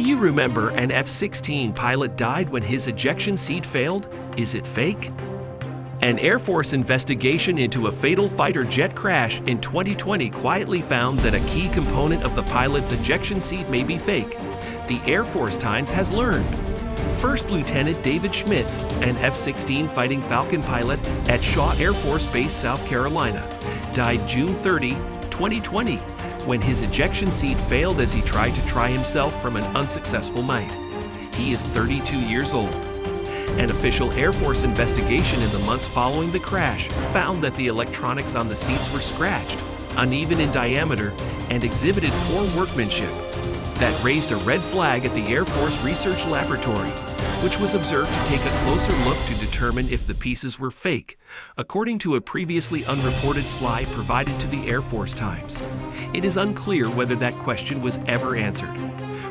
you remember an F-16 pilot died when his ejection seat failed? Is it fake? An Air Force investigation into a fatal fighter jet crash in 2020 quietly found that a key component of the pilot's ejection seat may be fake. The Air Force Times has learned. First Lieutenant David Schmitz, an F-16 Fighting Falcon pilot at Shaw Air Force Base, South Carolina, died June 30, 2020, when his ejection seat failed as he tried to try himself from an unsuccessful night. He is 32 years old. An official Air Force investigation in the months following the crash found that the electronics on the seats were scratched, uneven in diameter, and exhibited poor workmanship. That raised a red flag at the Air Force Research Laboratory, which was observed to take a closer look to determine if the pieces were fake, according to a previously unreported slide provided to the Air Force Times. It is unclear whether that question was ever answered.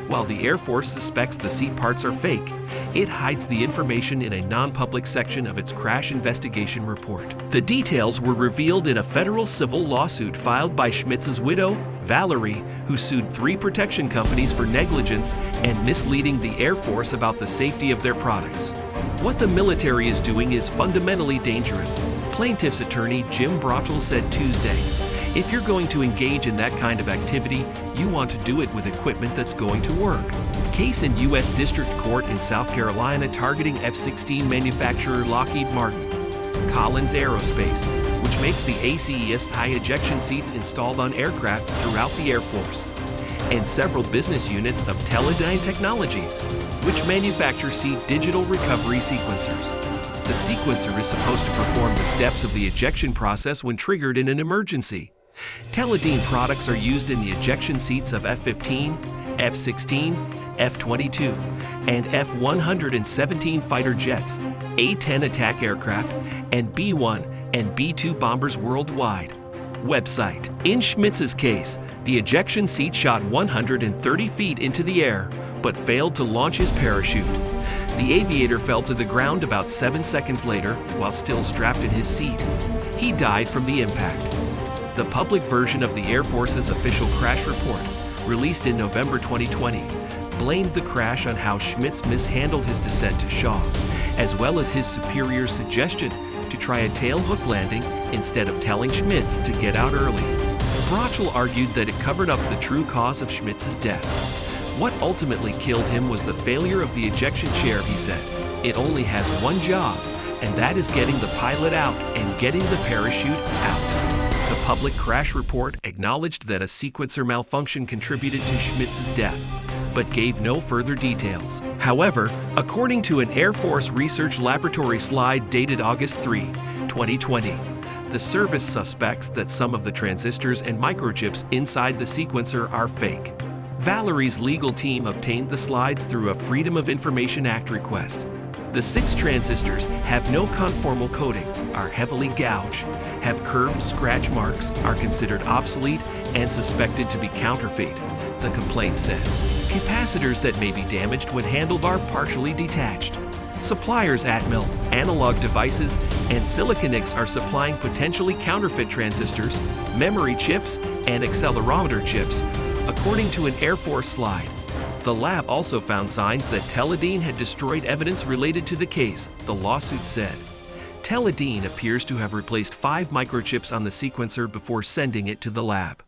While the Air Force suspects the seat parts are fake, it hides the information in a non-public section of its crash investigation report. The details were revealed in a federal civil lawsuit filed by Schmitz's widow, Valerie, who sued 3 protection companies for negligence and misleading the Air Force about the safety of their products. What the military is doing is fundamentally dangerous, plaintiff's attorney Jim Brachel said Tuesday. If you're going to engage in that kind of activity, you want to do it with equipment that's going to work. Case in U.S. District Court in South Carolina targeting F-16 manufacturer Lockheed Martin. Collins Aerospace, which makes the ACEist high ejection seats installed on aircraft throughout the Air Force. And several business units of Teledyne Technologies, which manufacture seat digital recovery sequencers. The sequencer is supposed to perform the steps of the ejection process when triggered in an emergency. Teledyne products are used in the ejection seats of F-15, F-16, F-22, and F-117 fighter jets, A-10 attack aircraft, and B-1 and B-2 bombers worldwide. Website. In Schmitz's case, the ejection seat shot 130 feet into the air, but failed to launch his parachute. The aviator fell to the ground about 7 seconds later while still strapped in his seat. He died from the impact. The public version of the Air Force's official crash report, released in November 2020, blamed the crash on how Schmitz mishandled his descent to Shaw, as well as his superior's suggestion to try a tail-hook landing instead of telling Schmitz to get out early. Brachel argued that it covered up the true cause of Schmitz's death. What ultimately killed him was the failure of the ejection chair, he said. It only has one job, and that is getting the pilot out and getting the parachute out. The public crash report acknowledged that a sequencer malfunction contributed to Schmitz's death, but gave no further details. However, according to an Air Force Research Laboratory slide dated August 3, 2020, the service suspects that some of the transistors and microchips inside the sequencer are fake. Valerie's legal team obtained the slides through a Freedom of Information Act request. The 6 transistors have no conformal coating, are heavily gouged, have curved scratch marks, are considered obsolete, and suspected to be counterfeit, the complaint said. Capacitors that may be damaged when handlebar partially detached. Suppliers Atmel, Analog Devices, and Silicon-X are supplying potentially counterfeit transistors, memory chips, and accelerometer chips, according to an Air Force slide. The lab also found signs that Teledyne had destroyed evidence related to the case, the lawsuit said. Teledyne appears to have replaced 5 microchips on the sequencer before sending it to the lab.